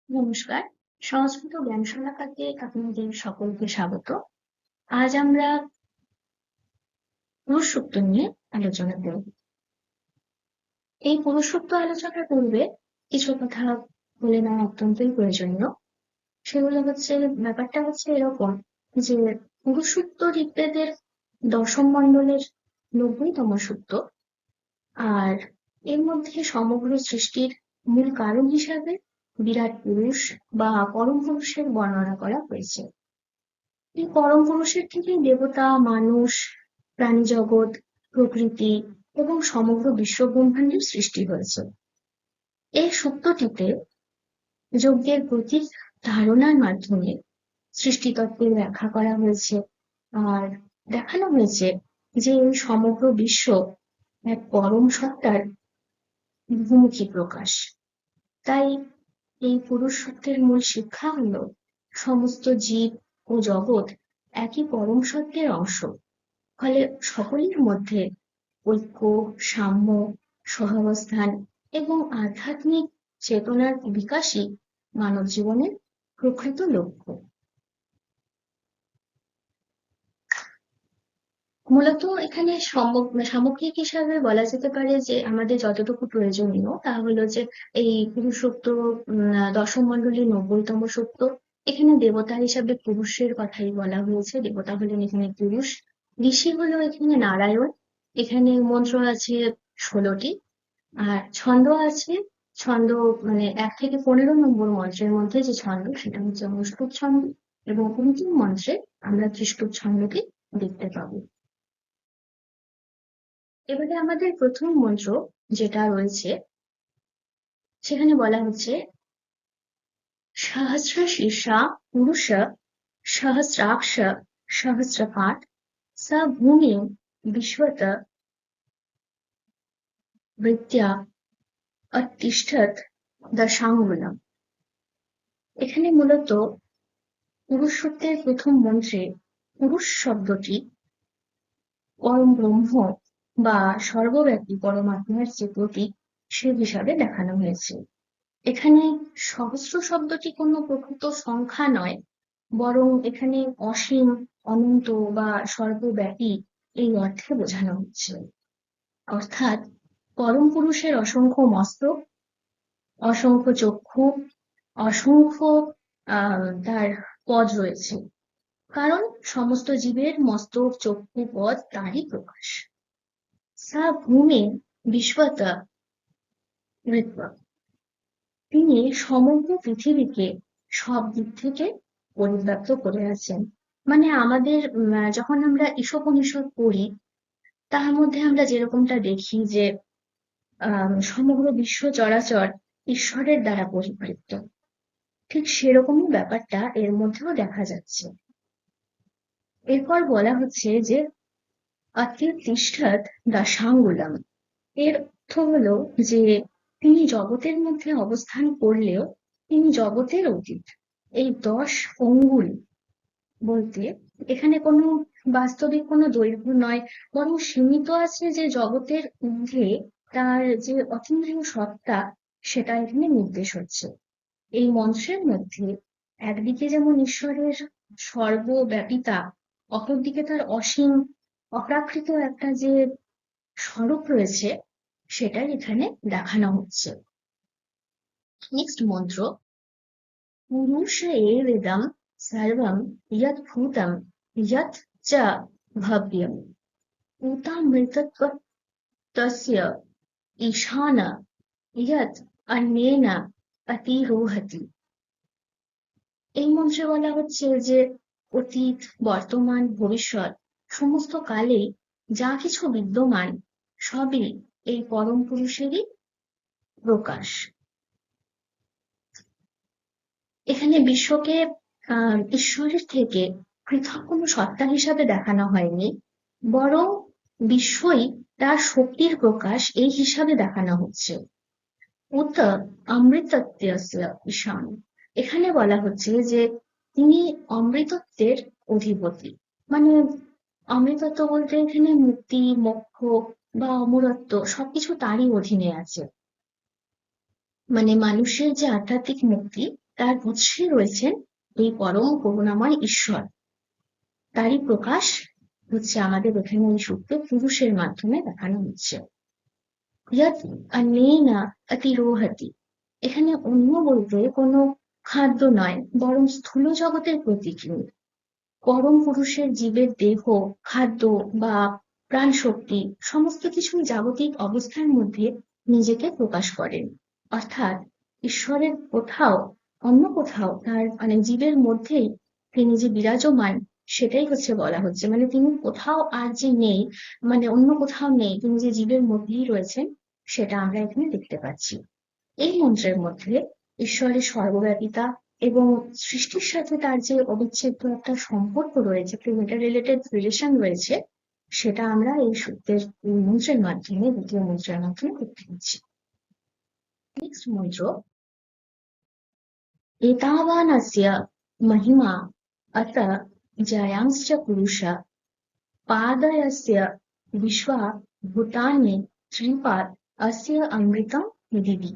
নমস্কার। সংস্কৃত জ্ঞানশালাতে আপনাদের সকলকে স্বাগত। আজ আমরা পুরুষ সূক্ত নিয়ে আলোচনা করব। এই পুরুষ সূক্ত আলোচনার পূর্বে কিছু কথা বলে নেওয়া অত্যন্তই প্রয়োজনীয়। সেগুলো হচ্ছে, ব্যাপারটা হচ্ছে এরকম যে পুরুষ সূক্ত ঋগ্বেদের দশম মণ্ডলের ৯০তম সূক্ত। আর এর মধ্যে সমগ্র সৃষ্টির মূল কারণ হিসাবে বিরাট পুরুষ বা পরম পুরুষের বর্ণনা করা হয়েছে। এই পরম পুরুষের থেকেই দেবতা, মানুষ, প্রাণীজগৎ, প্রকৃতি এবং সমগ্র বিশ্বব্রহ্মাণ্ডের সৃষ্টি হয়েছে। এই সূক্তটিতে যজ্ঞের প্রতীক ধারণার মাধ্যমে সৃষ্টিতত্ত্বের ব্যাখ্যা করা হয়েছে। আর দেখানো হয়েছে যে এই সমগ্র বিশ্ব এক পরম সত্তার বহুমুখী প্রকাশ। তাই এই পুরুষ সূক্তের মূল শিক্ষা হলো সমস্ত জীব ও জগৎ একই পরম সত্যের অংশ। ফলে সকলের মধ্যে ঐক্য, সাম্য, সহাবস্থান এবং আধ্যাত্মিক চেতনার বিকাশই মানব জীবনের প্রকৃত লক্ষ্য। মূলত এখানে সামগ্রিক হিসাবে বলা যেতে পারে যে আমাদের যতটুকু প্রয়োজনীয় তা হলো যে এই পুরুষ সূক্ত দশম মণ্ডলীর ৯০তম সূক্ত। এখানে দেবতা হিসাবে পুরুষের কথাই বলা হয়েছে। দেবতা হলেন এখানে পুরুষ, ঋষি হলো এখানে নারায়ণ। এখানে মন্ত্র আছে ১৬টি, আর ছন্দ আছে। ছন্দ মানে ১ থেকে ১৫ নম্বর মন্ত্রের মধ্যে যে ছন্দ সেটা হচ্ছে অনুষ্ঠুপ ছন্দ, এবং অন্তিম মন্ত্রে আমরা ত্রিষ্ঠুপ ছন্দকে দেখতে পাবো। এবারে আমাদের প্রথম মন্ত্র যেটা রয়েছে সেখানে বলা হচ্ছে সহস্র শীর্ষা পুরুষ সহস্রাক্ষ সহস্রপাঠ স ভূমি বিশ্বত বৃত্ত্যা অতিষ্ঠৎ দশাঙ্গুলম। এখানে মূলত পুরুষ সূক্তের প্রথম মন্ত্রে পুরুষ শব্দটি পরম ব্রহ্ম বা সর্বব্যাপী পরমাত্মার যে প্রতীক সে হিসাবে দেখানো হয়েছে। এখানে সহস্র শব্দটি কোনো প্রকৃত সংখ্যা নয়, বরং এখানে অসীম, অনন্ত বা সর্বব্যাপী এই অর্থে বোঝানো হচ্ছে। অর্থাৎ পরম পুরুষের অসংখ্য মস্তক, অসংখ্য চক্ষু, অসংখ্য তার পদ রয়েছে, কারণ সমস্ত জীবের মস্তক, চক্ষু, পদ তারই প্রকাশ। সা ভূমি বিশ্বত ঋত্বা, তিনি সমগ্র পৃথিবীকে সব দিক থেকে পরিব্যাপ্ত করে আছেন। মানে আমাদের যখন আমরা ঈশোপনিষদ পড়ি তার মধ্যে আমরা যেরকমটা দেখি যে সমগ্র বিশ্ব চরাচর ঈশ্বরের দ্বারা পরিবৃত, ঠিক সেরকমই ব্যাপারটা এর মধ্যেও দেখা যাচ্ছে। এরপর বলা হচ্ছে যে অত্যুত্তিষ্ঠৎ দশাঙ্গুলম। এর অর্থ হলো যে তিনি জগতের মধ্যে অবস্থান করলেও তিনি জগতের অতীত। এই ১০ অঙ্গুল বলতে এখানে কোনো বাস্তবিক কোনো দৈর্ঘ্য নয়, বরং সীমিত আছে যে জগতের ঊর্ধ্বে তার যে অতীন্দ্রিয় সত্তা সেটা এখানে নির্দেশ হচ্ছে। এই মন্ত্রের মধ্যে একদিকে যেমন ঈশ্বরের সর্বব্যাপিতা, অপরদিকে তার অসীম অপ্রাকৃত একটা যে স্বরূপ রয়েছে সেটাই এখানে দেখানো হচ্ছে। নেক্সট মন্ত্র পুরুষ এবেদম সর্বম ইয়ৎ ভূতম ইয়ৎ চ ভব্যম ভূতামৃতত্ব তস্য ঈশান ইয়ৎ অন্যেন অতিরোহতি। এই মন্ত্রে বলা হচ্ছে যে অতীত, বর্তমান, ভবিষ্যৎ সমস্ত কালেই যা কিছু বিদ্যমান সবই এই পরম পুরুষেরই প্রকাশ। এখানে বিশ্বকে ঈশ্বরের থেকে পৃথক কোনো সত্তা হিসাবে দেখানো হয়নি, বরং বিশ্বই তার শক্তির প্রকাশ এই হিসাবে দেখানো হচ্ছে। উত অমৃতত্বস্য ঈশান। এখানে বলা হচ্ছে যে তিনি অমৃতত্বের অধিপতি। মানে অমৃতত্ব বলতে এখানে মুক্তি, মোক্ষ বা অমরত্ব সবকিছু তারই অধীনে আছে। মানে মানুষের যে আধ্যাত্মিক মুক্তি তার উৎসে রয়েছেন এই পরম করুণাময় ঈশ্বর। তারই প্রকাশ হচ্ছে আমাদের এখানে এই সূক্তে পুরুষের মাধ্যমে দেখানো হচ্ছে। ইয়াত অন্যেনা অতিরোহতি, এখানে অন্য বলতে কোনো খাদ্য নয়, বরং স্থূল জগতের প্রতীকী। পরম পুরুষের জীবের দেহ, খাদ্য বা প্রাণ শক্তি সমস্ত কিছুই জাগতিক অবস্থার মধ্যে নিজেকে প্রকাশ করেন। অর্থাৎ ঈশ্বরের কোথাও অন্য কোথাও তার মানে জীবের মধ্যেই তিনি যে বিরাজমান, সেটাই হচ্ছে বলা হচ্ছে। মানে তিনি কোথাও আর যে নেই, মানে অন্য কোথাও নেই, তিনি যে জীবের মধ্যেই রয়েছেন, সেটা আমরা এখানে দেখতে পাচ্ছি। এই মন্ত্রের মধ্যে ঈশ্বরের সর্বব্যাপিতা এবং সৃষ্টির সাথে তার যে অবিচ্ছেদ্য একটা সম্পর্ক রয়েছে, ইন্টার রিলেটেড রিলেশন রয়েছে, সেটা আমরা এই সূত্রের মন্ত্রের মাধ্যমে, দ্বিতীয় মন্ত্রের মাধ্যমে দেখতে পাচ্ছি। নেক্সট মন্ত্র, एतावानस्य महिमा अत जयांश्च पुरुष पादयस्य विश्वा भूतानि त्रिपाद अस्य अमृतम दिवि।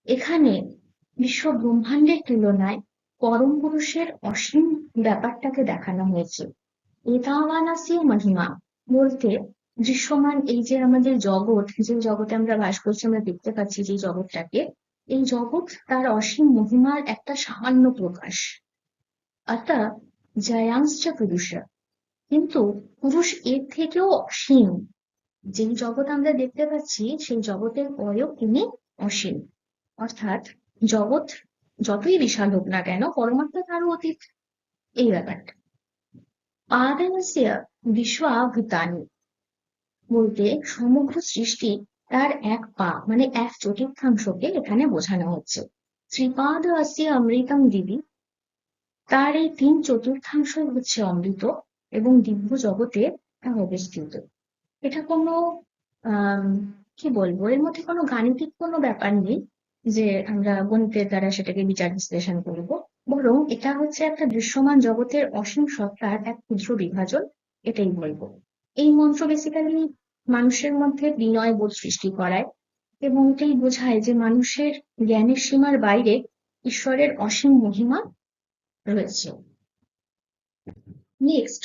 এখানে বিশ্ব ব্রহ্মাণ্ডের তুলনায় পরম পুরুষের অসীম ব্যাপারটাকে দেখানো হয়েছে। এতাওয়ানাসীয় মহিমা বলতে দৃশ্যমান এই যে আমাদের জগৎ, যে জগতে আমরা বাস করছি, আমরা দেখতে পাচ্ছি যে জগৎটাকে, এই জগৎ তার অসীম মহিমার একটা সামান্য প্রকাশ। অর্থাৎ জয়াংশ্চ পুরুষ, কিন্তু পুরুষ এর থেকেও অসীম। যেই জগৎ আমরা দেখতে পাচ্ছি সেই জগতের পরেও তিনি অসীম। অর্থাৎ জগৎ যতই বিশাল হোক না কেন, পরমাত্মা তারও অতীত, এই ব্যাপারটা। পাদানস্য বিশ্বভূতানি বলতে সমগ্র সৃষ্টি তার এক পা মানে এক চতুর্থাংশকে এখানে বোঝানো হচ্ছে। ত্রিপাদ অস্য অমৃতম দিবি, তার এই তিন চতুর্থাংশ হচ্ছে অমৃত এবং দিব্য জগতে তা অবস্থিত। এটা কোনো কি বলবো, এর মধ্যে কোনো গাণিতিক কোনো ব্যাপার নেই যে আমরা গণিতের দ্বারা সেটাকে বিচার বিশ্লেষণ করব, বরং এটা হচ্ছে একটা দৃশ্যমান জগতের অসীম সত্তার এক ক্ষুদ্র বিভাজন, এটাই বলবো। এই মন্ত্র বেসিক্যালি মানুষের মধ্যে বিনয় বোধ সৃষ্টি করায় এবং এটাই বোঝায় যে মানুষের জ্ঞানের সীমার বাইরে ঈশ্বরের অসীম মহিমা রয়েছে। নেক্সট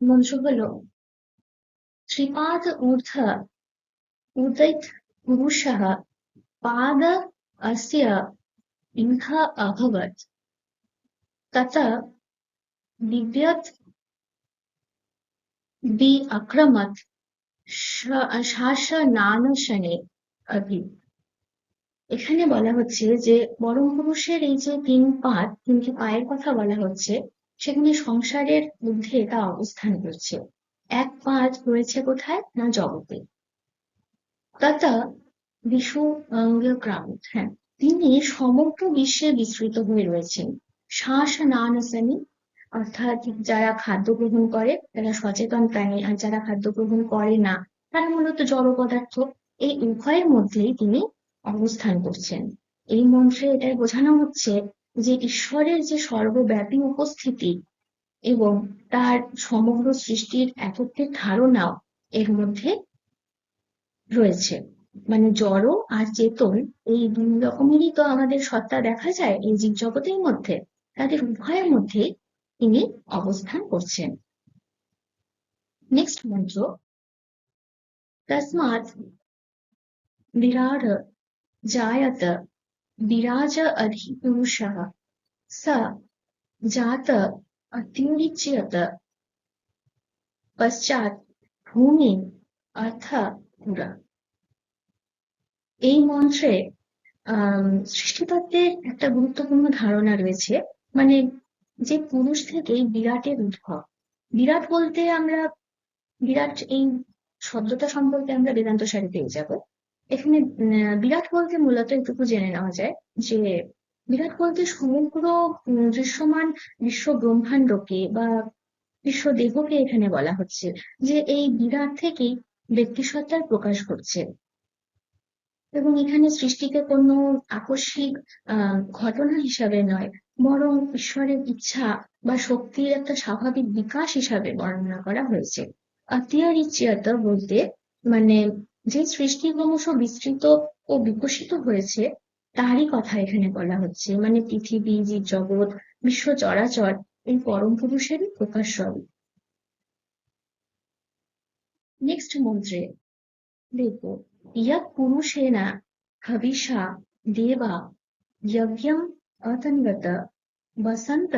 মন্ত্র হলো ত্রিপাদ ঊর্ধ্ব উদিত পুরুষः पाद अस्य इह अभवत् तत दिव्यत बि अक्रमत শাসনানশনে অভি। এখানে বলা হচ্ছে যে পরম পুরুষের এই যে তিন পাদ, তিনটি পায়ের কথা বলা হচ্ছে, সেখানে সংসারের মধ্যে তা অবস্থান করছে। এক পাদ রয়েছে কোথায় না জগতে। তথা বিশু অঙ্গক্রামিত, হ্যাঁ, তিনি সমগ্র বিশ্বে বিস্তৃত হয়ে রয়েছেন। শাসনানশনে অর্থাৎ যারা খাদ্য গ্রহণ করে তারা সচেতন প্রাণী, আর যারা খাদ্য গ্রহণ করে না তারা মূলত জড় পদার্থ, এই উভয়ের মধ্যেই তিনি অবস্থান করছেন। এই মন্ত্রে এটাই বোঝানো হচ্ছে যে ঈশ্বরের যে সর্বব্যাপী উপস্থিতি এবং তার সমগ্র সৃষ্টির একত্রের ধারণাও এর মধ্যে রয়েছে। মানে জড় আর চেতন এই দুই রকমেরই তো আমাদের সত্তা দেখা যায় এই জীব জগতের মধ্যে, তাদের উভয়ের মধ্যে তিনি অবস্থান করছেন। নেক্সট মন্ত্র, তস্মাৎ বিরাট জায়ত বিরাজ অধিপুরুষः স জাত অতিরিচ্যত পশ্চাৎ ভূমি অর্থ পুরা। এই মন্ত্রে সৃষ্টিতত্ত্বের একটা গুরুত্বপূর্ণ ধারণা রয়েছে। মানে যে পুরুষ থেকেই বিরাটের উদ্ভব। বিরাট বলতে আমরা বিরাট এই শব্দটা সম্পর্কে আমরা বেদান্ত সারে পেয়ে যাব। এখানে বিরাট বলতে মূলত এটুকু জেনে নেওয়া যায় যে বিরাট বলতে সমগ্র দৃশ্যমান বিশ্ব ব্রহ্মাণ্ডকে বা বিশ্ব দেহকে এখানে বলা হচ্ছে, যে এই বিরাট থেকেই ব্যক্তিসত্তার প্রকাশ ঘটছে। এবং এখানে সৃষ্টিকে কোনো আকস্মিক ঘটনা হিসাবে নয়, বরং ঈশ্বরের ইচ্ছা বা শক্তির একটা স্বাভাবিক বিকাশ হিসাবে বর্ণনা করা হয়েছে। অতিরিচ্যত বলতে মানে যে সৃষ্টি ক্রমশ বিস্তৃত ও বিকশিত হয়েছে তারই কথা এখানে বলা হচ্ছে, মানে পৃথিবী, জীব জগৎ, বিশ্ব চরাচর এই পরম পুরুষেরই প্রকাশ স্বরূপ। নেক্সট মন্ত্রে দেখবো, ইয়ৎ পুরুষেণ হবিষা দেবা যজ্ঞম অতন্বত বসন্ত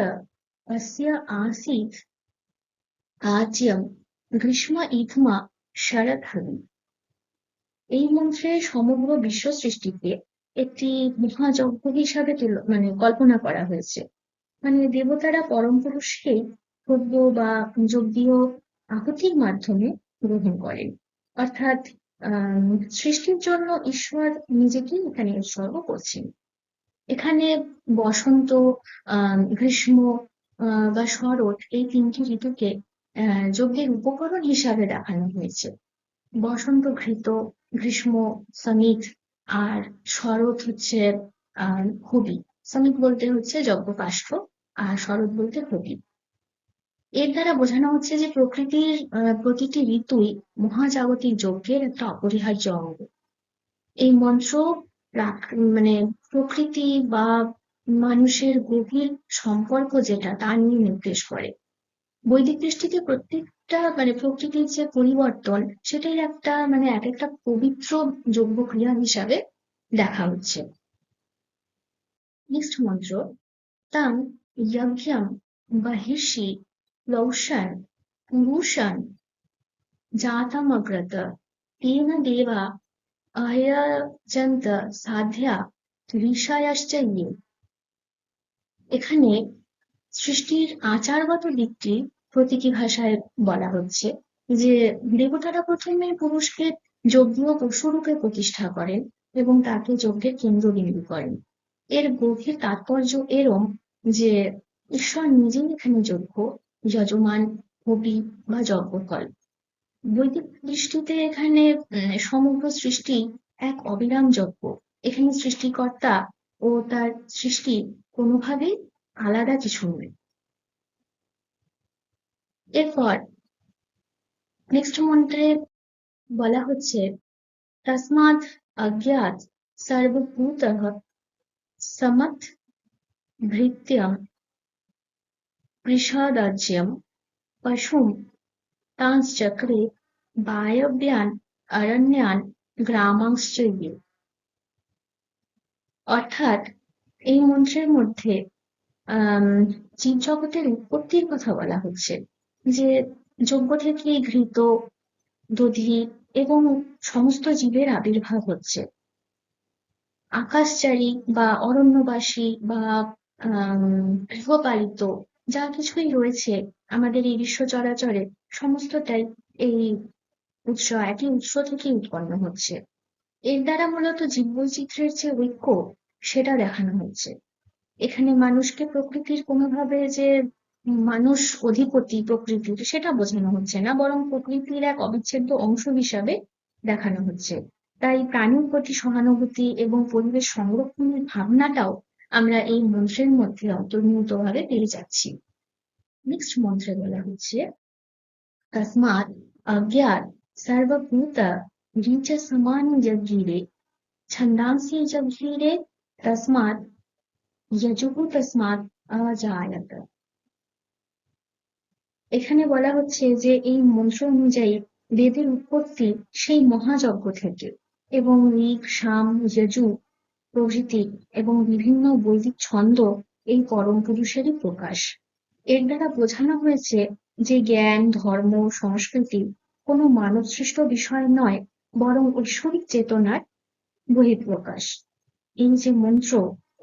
অস্য আসীৎ আজ্যম গ্রীষ্ম ইথমা শরৎ। এই মন্ত্রে সমগ্র বিশ্ব সৃষ্টিকে একটি মহাযজ্ঞ হিসাবে মানে কল্পনা করা হয়েছে। মানে দেবতারা পরম পুরুষকেই যজ্ঞ বা যজ্ঞীয় আহুতির মাধ্যমে গ্রহণ করেন। অর্থাৎ সৃষ্টির জন্য ঈশ্বর নিজেকেই এখানে উৎসর্গ করছেন। এখানে বসন্ত, গ্রীষ্ম বা শরৎ এই তিনটি ঋতুকে যজ্ঞের উপকরণ হিসাবে দেখানো হয়েছে। বসন্ত ঘৃত, গ্রীষ্ম সমিত, আর শরৎ হচ্ছে হবি। সমিত বলতে হচ্ছে যজ্ঞকাষ্ঠ, আর শরৎ বলতে হবি। এর দ্বারা বোঝানো হচ্ছে যে প্রকৃতির প্রতিটি ঋতুই মহাজাগতিক যজ্ঞের একটা অপরিহার্য অঙ্গ। এই মন্ত্র মানে প্রকৃতি বা মানুষের গভীর সম্পর্ক যেটা তা নিয়ে নির্দেশ করে। বৈদিক দৃষ্টিতে প্রত্যেকটা মানে প্রকৃতির যে পরিবর্তন সেটাই একটা মানে এক একটা পবিত্র যজ্ঞ ক্রিয়া হিসাবে দেখা হচ্ছে। নেক্সট মন্ত্র, তাং যজ্ঞম বহির্ষি লৌষান পুরুষান জাতমগ্রত তেন দেবা অহয়জন্ত সাধ্যা ঋষায়াশ্চ ইয়ে। এখানে সৃষ্টির আচারগত দিকটি প্রতীকী ভাষায় বলা হচ্ছে যে দেবতারা প্রথমে পুরুষকে যজ্ঞীয় পশুরূপে প্রতিষ্ঠা করেন এবং তাকে যজ্ঞের কেন্দ্রবিন্দু করেন। এর গভীর তাৎপর্য এরম যে ঈশ্বর নিজেই এখানে যজ্ঞ, যজমান, হবি বা যজ্ঞফল। বৈদিক দৃষ্টিতে এখানে সমগ্র সৃষ্টি এক অবিরাম যজ্ঞ। এখানে সৃষ্টিকর্তা ও তার সৃষ্টি কোনোভাবেই আলাদা কিছু নয়। এরপর নেক্সট মন্ত্রে বলা হচ্ছে, তসমাৎ অজ্ঞাত সর্বভূতঃ সমত ভৃত্যম কৃষাদাজ্যম পশুম তাঁশ্চক্রে বায়ব্যান অরণ্যান গ্রামাংশ্চ ইয়ে। অর্থাৎ এই মন্ত্রের মধ্যে জীব জগতের উৎপত্তির কথা বলা হচ্ছে, যে যজ্ঞ থেকে ঘৃত, দধি এবং সমস্ত জীবের আবির্ভাব হচ্ছে। আকাশচারী বা অরণ্যবাসী বা গৃহপালিত যা কিছুই রয়েছে আমাদের এই বিশ্ব চরাচরে, সমস্তটাই এই একই উৎস থেকেই উৎপন্ন হচ্ছে। এর দ্বারা মূলত জীববৈচিত্র্যের যে ঐক্য সেটা দেখানো হচ্ছে। এখানে মানুষকে প্রকৃতির কোনোভাবে যে মানুষ অধিপতি প্রকৃতির সেটা বোঝানো হচ্ছে না, বরং প্রকৃতির এক অবিচ্ছেদ্য অংশ হিসাবে দেখানো হচ্ছে। তাই প্রাণীর প্রতি সহানুভূতি এবং পরিবেশ সংরক্ষণের ভাবনাটাও আমরা এই মন্ত্রের মধ্যে অন্তর্নিহিতভাবে পেয়ে যাচ্ছি। নেক্সট মন্ত্রে বলা হচ্ছে, তসমাৎ অজ্ঞাত সর্বভূত ঋচ সমানি যজ্ঞিরে ছন্দাংসি যজ্ঞিরে তসমাৎ যজুঃ তসমাৎ অজায়ত। এখানে বলা হচ্ছে যে এই মন্ত্র অনুযায়ী বেদের উৎপত্তি সেই মহাযজ্ঞ থেকে, এবং ঋক, সাম, যজু প্রভৃতি এবং বিভিন্ন বৈদিক ছন্দ এই পরম পুরুষেরই প্রকাশ। এর দ্বারা বোঝানো হয়েছে যে জ্ঞান, ধর্ম, সংস্কৃতি কোনো মানবসৃষ্ট বিষয় নয়, বরং ঐশ্বরিক চেতনার বহিঃপ্রকাশ। এই যে মন্ত্র,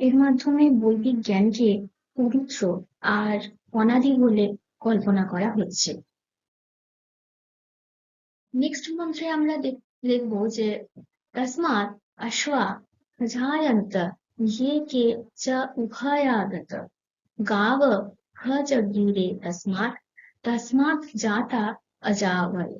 এর মাধ্যমে বৈদিক জ্ঞানকে পবিত্র আর অনাদি বলে কল্পনা করা হচ্ছে। নেক্সট মন্ত্রে আমরা দেখব যে তসমাৎ অশ্বা জায়ন্ত ये के च उभयागत गाव हजगीरे तस्मात् तस्मात् जाता अजावय।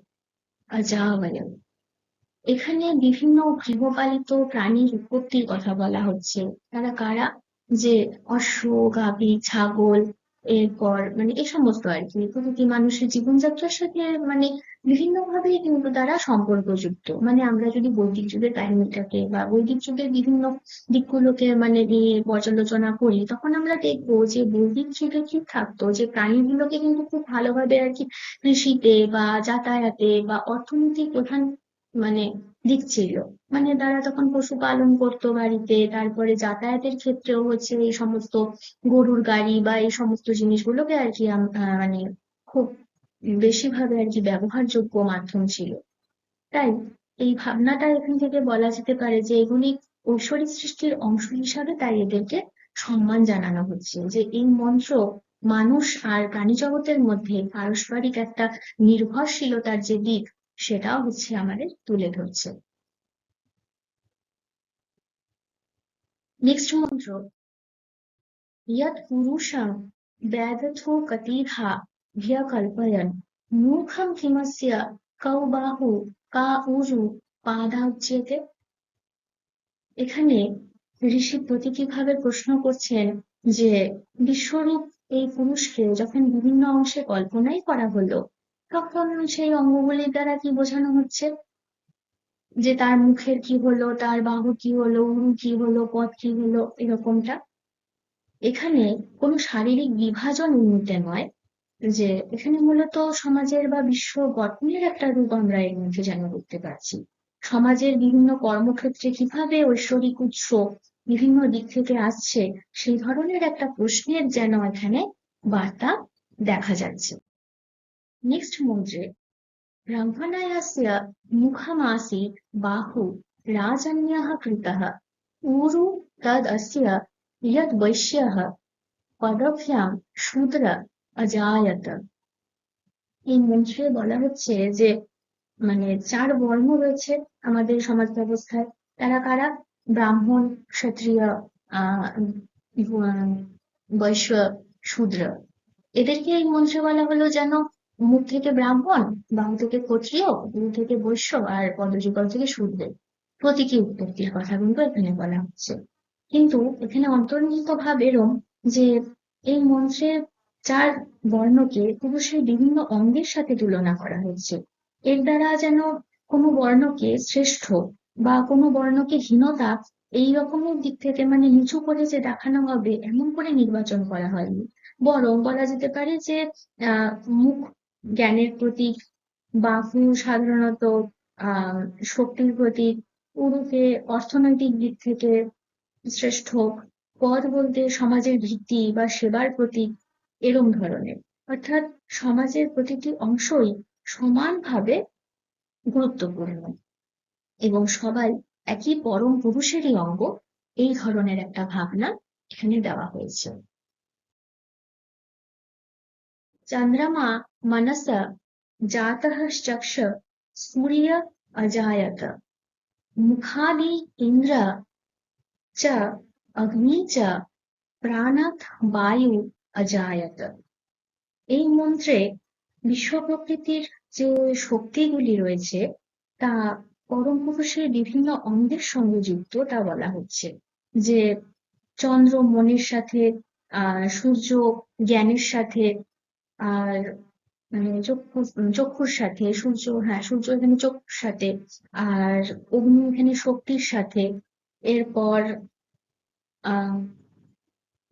এখানে বিভিন্ন গৃহপালিত প্রাণীর উৎপত্তির কথা বলা হচ্ছে। তারা কারা? যে অশ্ব, গাভী, ছাগল এরপর মানে এই সমস্ত আর কি প্রকৃতি মানুষের জীবনযাত্রার সাথে মানে বিভিন্ন ভাবেই কিন্তু তারা সম্পর্কযুক্ত। মানে আমরা যদি বৈদিক যুগের কাহিনীটাকে বা বৈদিক যুগের বিভিন্ন দিকগুলোকে মানে নিয়ে পর্যালোচনা করি, তখন আমরা দেখবো যে বৈদিক যুগে কি থাকতো, যে প্রাণীগুলোকে কিন্তু খুব ভালোভাবে আর কি কৃষিতে বা যাতায়াতে বা অর্থনৈতিক প্রধান মানে দিক ছিল। মানে তারা তখন পশুপালন করতো বাড়িতে, তারপরে যাতায়াতের ক্ষেত্রেও হচ্ছে এই সমস্ত গরুর গাড়ি বা এই সমস্ত জিনিসগুলোকে আর কি মানে খুব বেশিভাবে আর কি ব্যবহারযোগ্য মাধ্যম ছিল। তাই এই ভাবনাটা এখান থেকে বলা যেতে পারে যে এগুলি ঐশ্বরিক সৃষ্টির অংশ হিসাবে তাই এদেরকে সম্মান জানানো হচ্ছে, যে এই মন্ত্র মানুষ আর প্রাণী জগতের মধ্যে পারস্পরিক একটা নির্ভরশীলতার যে দিক, সেটাও হচ্ছে আমাদের তুলে ধরছে। নেক্সট মন্ত্র, यत् पुरुषं वेदथो कतिधा ह्यकल्पयन् मूर्खं किमस्य कौ बाहु का ऊजु पादाब्जेते। এখানে ঋষি প্রতীকীভাবে প্রশ্ন করছেন যে বিশ্বরূপ এই পুরুষকে যখন বিভিন্ন অংশে কল্পনাই করা হলো, তখন সেই অঙ্গগুলির দ্বারা কি বোঝানো হচ্ছে, যে তার মুখের কি হলো, তার বাহু কি হলো, উরু কি হলো, পদ কি হলো, এরকমটা। এখানে কোনো শারীরিক বিভাজন উন্নীত নয়, যে এখানে মূলত সমাজের বা বিশ্ব গঠনের একটা রূপ আমরা এর মধ্যে যেন দেখতে পাচ্ছি। সমাজের বিভিন্ন কর্মক্ষেত্রে কিভাবে ঐশ্বরিক উৎস বিভিন্ন দিক থেকে আসছে, সেই ধরনের একটা প্রশ্নের যেন এখানে বার্তা দেখা যাচ্ছে। নেক্সট মন্ত্রে, ব্রাহ্মণায়াস্য মুখমাসীৎ বাহু রাজন্যः কৃতः ऊरु तदस्य यद्वैश्यः পদভ্যাম শূদ্র অজায়ত। এই মন্ত্রে বলা হচ্ছে যে মানে চার বর্ণ রয়েছে আমাদের সমাজ ব্যবস্থায়। তারা কারা? ব্রাহ্মণ, ক্ষত্রিয়, আহ বৈশ্য, শূদ্র। এদেরকে এই মন্ত্রে বলা হলো যেন মুখ থেকে ব্রাহ্মণ, বাহু থেকে ক্ষত্রিয়, উরু থেকে বৈশ্য আর পদযুগল থেকে শূদ্র প্রতীকী উৎপত্তির কথা কিন্তু এখানে বলা হচ্ছে। কিন্তু এখানে অন্তর্নিহিত ভাব এরম যে এই মন্ত্রের চার বর্ণকে পুরুষের বিভিন্ন অঙ্গের সাথে তুলনা করা হয়েছে। এর দ্বারা যেন কোনো বর্ণকে শ্রেষ্ঠ বা কোনো বর্ণকে হীনতা এই রকমের দিক থেকে মানে নিচু করে যে দেখানো হবে এমন করে নির্বাচন করা হয়নি, বরং বলা যেতে পারে যে আহ মুখ জ্ঞানের প্রতীক, বাহু সাধারণত আহ শক্তির প্রতীক, উরুকে অর্থনৈতিক দিক থেকে শ্রেষ্ঠ, পদ বলতে সমাজের ভিত্তি বা সেবার প্রতীক, এরম ধরনের। অর্থাৎ সমাজের প্রতিটি অংশই সমানভাবে গুরুত্বপূর্ণ এবং সবাই একই পরম পুরুষেরই অঙ্গ, এই ধরনের একটা ভাবনা এখানে দেওয়া হয়েছে। চন্দ্রমা মনসা জাতঃ চক্ষ সূর্য অজায়ত মুখাদি ইন্দ্র চ অগ্নি চ প্রাণাৎ বায়ু অজায়ত। এই মন্ত্রে বিশ্ব প্রকৃতির যে শক্তিগুলি রয়েছে তা পরম পুরুষের বিভিন্ন অঙ্গের সঙ্গে যুক্ত, তা বলা হচ্ছে। যে চন্দ্র মনের সাথে, সূর্য জ্ঞানের সাথে, আর মানে চক্ষুর সাথে, সূর্য, হ্যাঁ সূর্য এখানে চক্ষুর সাথে, আর অগ্নি এখানে শক্তির সাথে, এরপর আহ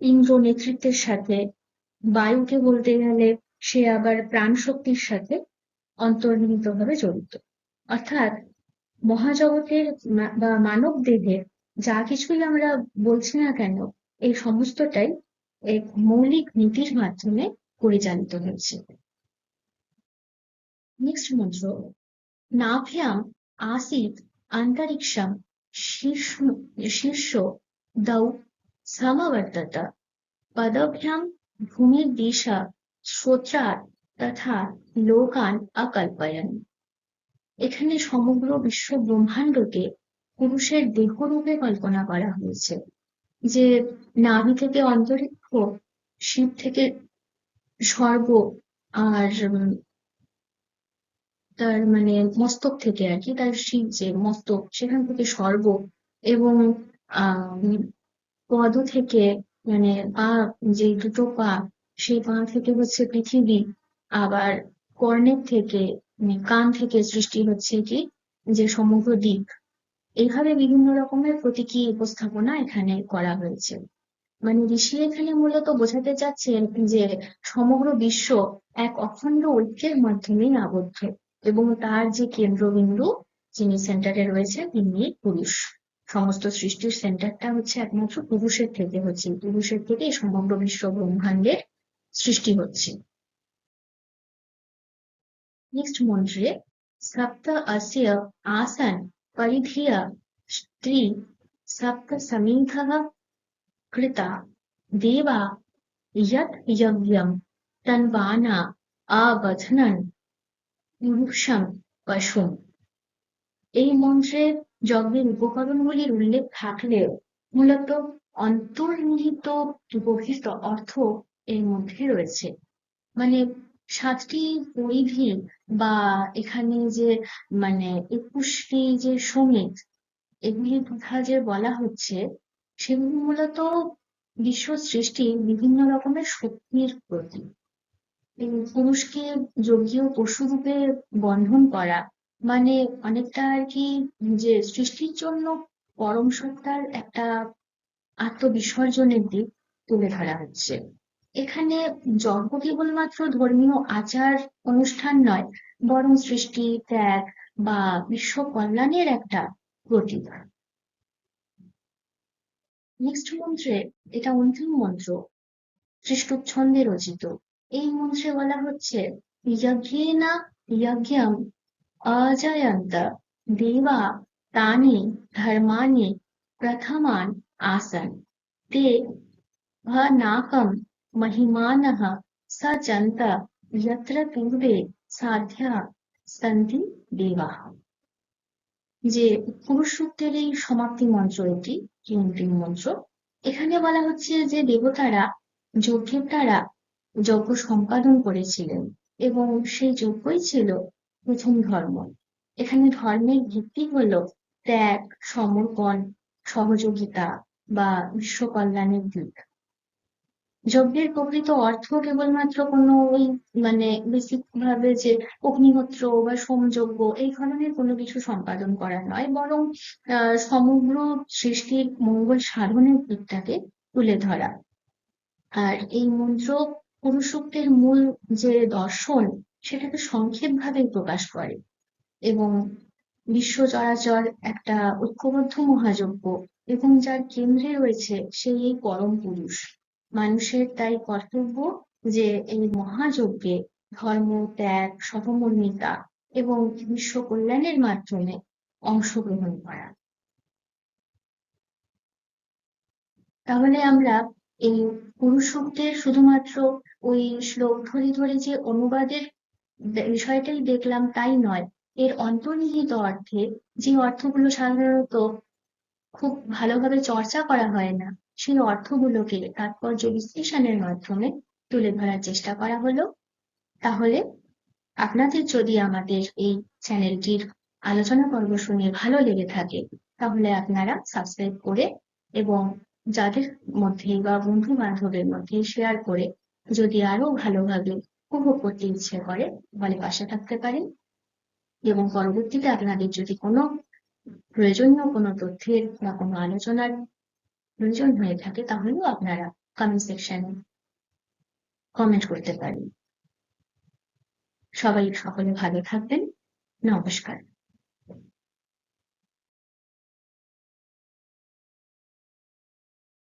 ইন্দ্র নেতৃত্বের সাথে, বায়ুকে বলতে গেলে সে আবার প্রাণ শক্তির সাথে অন্তর্নিহিতভাবে জড়িত। অর্থাৎ মহাজগতের বা মানব দেহের যা কিছুই আমরা বলছি না কেন, এই সমস্তটাই এক মৌলিক নীতির মাধ্যমে পরিচালিত হয়েছে। নেক্সট মন্ত্র, নাভ্যাম আসীত অন্তরিক্ষম শীর্ষ দৌ সমবর্তত পদভ্যাম ভূমির্দিশা শ্রোত্রাৎ তথা লোকান অকল্পয়ন। এখানে সমগ্র বিশ্ব ব্রহ্মাণ্ডকে পুরুষের দেহরূপে কল্পনা করা হয়েছে। যে নাভি থেকে অন্তরিক্ষ, শিব থেকে স্বর্গ, আর তার মানে মস্তক থেকে আর কি, তার শিব যে মস্তক সেখান থেকে স্বর্গ, এবং আহ পদ থেকে মানে পা, যে দুটো পা সেই পা থেকে হচ্ছে পৃথিবী, আবার কর্ণের থেকে কান থেকে সৃষ্টি হচ্ছে কি যে সমগ্র দিক। এইভাবে বিভিন্ন রকমের প্রতীকী উপস্থাপনা এখানে করা হয়েছে। মানে ঋষি এখানে মূলত বোঝাতে চাচ্ছেন যে সমগ্র বিশ্ব এক অখণ্ড ঐক্যের মাধ্যমেই আবদ্ধ, এবং তার যে কেন্দ্রবিন্দু, যিনি সেন্টারে রয়েছে, তিনি পুরুষ। সমস্ত সৃষ্টির সেন্টারটা হচ্ছে একমাত্র পুরুষের থেকে এই সমগ্র বিশ্ব ব্রহ্মাণ্ডের সৃষ্টি হচ্ছে। নেক্সট মন্ত্রে সপ্ত অস্য আসন পরিধিয় স্ত্রী সপ্ত সমীধः কৃতা দেবা यत् यज्ञं तन्वाना আবধ্নন পুরুষং পশুম। এই মন্ত্রে যজ্ঞের উপকরণগুলির উল্লেখ থাকলেও মূলত অন্তর্নিহিত গভীর অর্থ এর মধ্যে রয়েছে। মানে ৭টি পরিধি, বা এখানে যে ২১টি যে সমিত, এগুলির কথা যে বলা হচ্ছে, সেগুলি মূলত বিশ্ব সৃষ্টির বিভিন্ন রকমের শক্তির প্রতীক। পুরুষকে যজ্ঞীয় পশু রূপে বন্ধন করা, মানে অনেকটা আর কি, যে সৃষ্টির জন্য পরম সত্তার একটা আত্মবিসর্জনের দিক তুলে ধরা হচ্ছে। এখানে যজ্ঞ কেবলমাত্র ধর্মীয় আচার অনুষ্ঠান নয়, বরং সৃষ্টি, ত্যাগ বা বিশ্ব কল্যাণের একটা প্রতীক। নেক্সট মন্ত্রে, এটা অন্তিম মন্ত্র, ত্রিষ্টুপ ছন্দে রচিত। এই মন্ত্রে বলা হচ্ছে যজ্ঞেনা যজ্ঞম অজায়ন্ত দেবা তানি ধর্মানি প্রথমান आसन ते नाकं महिमानः सचन्त यत्र पूर्वे साध्या सन्ति देवाः। যে পুরুষ সূক্তের এই সমাপ্তি মন্ত্র, এটি অন্তিম মন্ত্র। এখানে বলা হচ্ছে যে দেবতারা যজ্ঞের দ্বারা যজ্ঞ সম্পাদন করেছিলেন, এবং সেই যজ্ঞই ছিল প্রথম ধর্ম। এখানে ধর্মের ভিত্তি হলো ত্যাগ, সমর্পণ, সহযোগিতা বা বিশ্ব কল্যাণের দিক। যজ্ঞের প্রকৃত অর্থ কেবলমাত্র কোনো ওই বেসিক ভাবে যে অগ্নিহোত্র বা সোমযজ্ঞ এই ধরনের কোনো কিছু সম্পাদন করা নয়, বরং সমগ্র সৃষ্টির মঙ্গল সাধনের দিকটাকে তুলে ধরা। আর এই মন্ত্র পুরুষ সূক্তের মূল যে দর্শন, সেটাকে সংক্ষেপ ভাবে প্রকাশ করে, এবং বিশ্ব চরাচর একটা ঐক্যবদ্ধ মহাযজ্ঞ, এবং যার কেন্দ্রে রয়েছে সেই এই পরম পুরুষ। মানুষের তাই কর্তব্য যে এই মহাযজ্ঞে ধর্ম, ত্যাগ, সহমর্মিতা এবং বিশ্ব কল্যাণের মাধ্যমে অংশগ্রহণ করা। তাহলে আমরা এই পুরুষ সূক্তের শুধুমাত্র ওই শ্লোক ধরে ধরে যে অনুবাদের বিষয়টাই দেখলাম তাই নয়, এর অন্তর্নিহিত অর্থে যে অর্থগুলো সাধারণত খুব ভালোভাবে চর্চা করা হয় না, সেই অর্থগুলোকে তাৎপর্য বিশ্লেষণের মাধ্যমে তুলে ধরার চেষ্টা করা হলো। তাহলে আপনাদের যদি আমাদের এই চ্যানেলটির আলোচনা পর্ব শুনে ভালো লেগে থাকে, তাহলে আপনারা সাবস্ক্রাইব করে এবং যাদের মধ্যে বা বন্ধু বান্ধবের মধ্যে শেয়ার করে যদি আরো ভালোভাবে উপভোগ করতে ইচ্ছে করে, তাহলে পাশে থাকতে পারেন। এবং পরবর্তীতে আপনাদের যদি কোনো প্রয়োজনীয় কোনো তথ্যের বা কোনো আলোচনার প্রয়োজন হয়ে থাকে, তাহলেও আপনারা কমেন্ট সেকশনে কমেন্ট করতে পারেন। সকলে ভালো থাকবেন। নমস্কার।